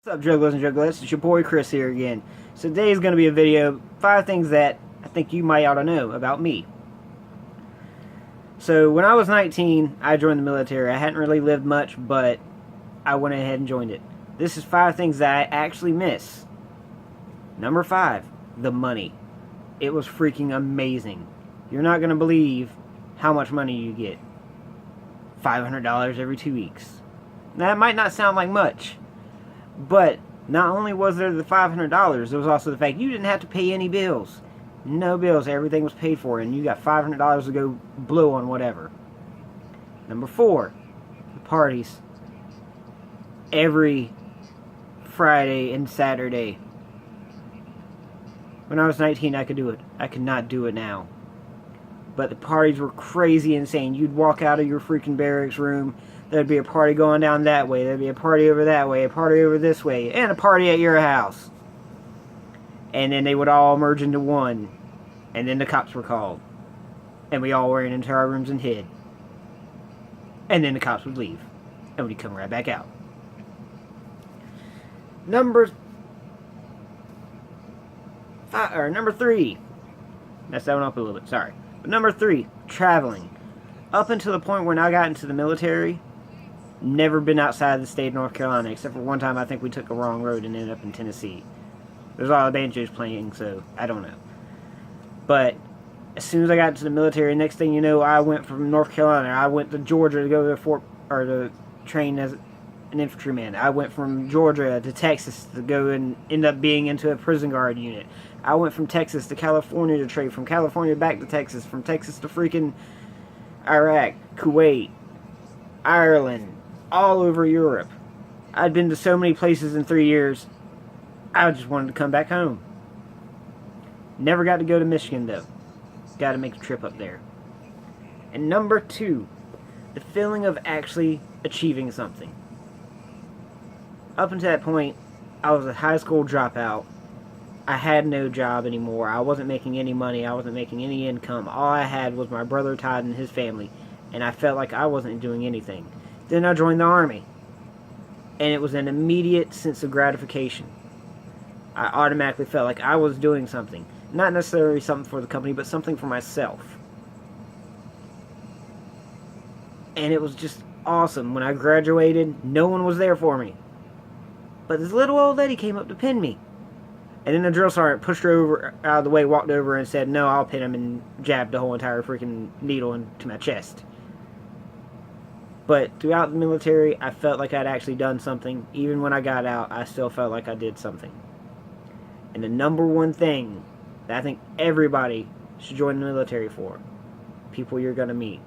What's up, jugglers and jugglettes? It's your boy Chris here again. So today is going to be a video, 5 things that I think you might ought to know about me. So when I was 19, I joined the military. I hadn't really lived much, but I went ahead and joined it. This is 5 things that I actually miss. Number 5, the money. It was freaking amazing. You're not going to believe how much money you get. $500 every 2 weeks. Now, that might not sound like much, but not only was there the $500, there was also the fact you didn't have to pay any bills. No bills, everything was paid for, and you got $500 to go blow on whatever. Number 4, the parties. Every Friday and Saturday. When I was 19, I could do it. I could not do it now. But the parties were crazy insane. You'd walk out of your freaking barracks room, there'd be a party going down that way, there'd be a party over that way, a party over this way, and a party at your house. And then they would all merge into one. And then the cops were called. And we all ran into our rooms and hid. And then the cops would leave. And we'd come right back out. Number 3. Messed that one up a little bit, sorry. But number 3, traveling. Up until the point when I got into the military, never been outside the state of North Carolina, except for one time I think we took a wrong road and ended up in Tennessee. There's a lot of banjos playing, so I don't know. But as soon as I got into the military, next thing you know, I went from North Carolina. I went to Georgia to go to train as an infantryman. I went from Georgia to Texas to go and end up being into a prison guard unit. I went from Texas to California to trade, from California back to Texas, from Texas to freaking Iraq, Kuwait, Ireland, all over Europe. I'd been to so many places in 3 years, I just wanted to come back home. Never got to go to Michigan though. Got to make a trip up there. And number 2, the feeling of actually achieving something. Up until that point, I was a high school dropout. I had no job anymore. I wasn't making any money. I wasn't making any income. All I had was my brother Todd and his family. And I felt like I wasn't doing anything. Then I joined the Army. And it was an immediate sense of gratification. I automatically felt like I was doing something. Not necessarily something for the company, but something for myself. And it was just awesome. When I graduated, no one was there for me. But this little old lady came up to pin me. And then the drill sergeant pushed her over out of the way, walked over and said, "No, I'll pin him," and jabbed the whole entire freaking needle into my chest. But throughout the military, I felt like I'd actually done something. Even when I got out, I still felt like I did something. And the number one thing that I think everybody should join the military for, people you're going to meet.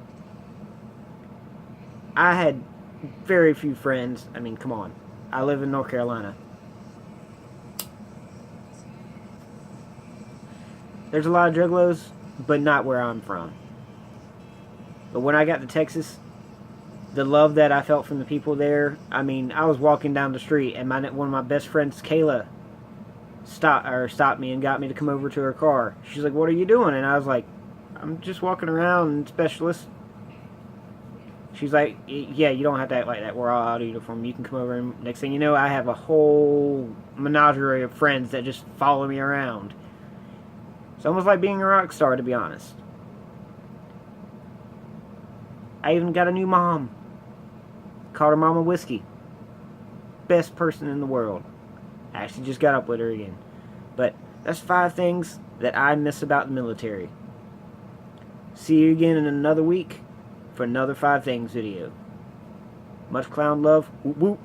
I had very few friends. I mean, come on. I live in North Carolina. There's a lot of juggalos, but not where I'm from. But when I got to Texas, the love that I felt from the people there, I mean, I was walking down the street, and one of my best friends, Kayla, stopped me and got me to come over to her car. She's like, "What are you doing?" And I was like, "I'm just walking around, specialist." She's like, "Yeah, you don't have to act like that. We're all out of uniform. You can come over." And next thing you know, I have a whole menagerie of friends that just follow me around. It's almost like being a rock star, to be honest. I even got a new mom. Called her Mama Whiskey. Best person in the world. I actually just got up with her again. But that's 5 things that I miss about the military. See you again in another week for another 5 things video. Much clown love. Whoop whoop.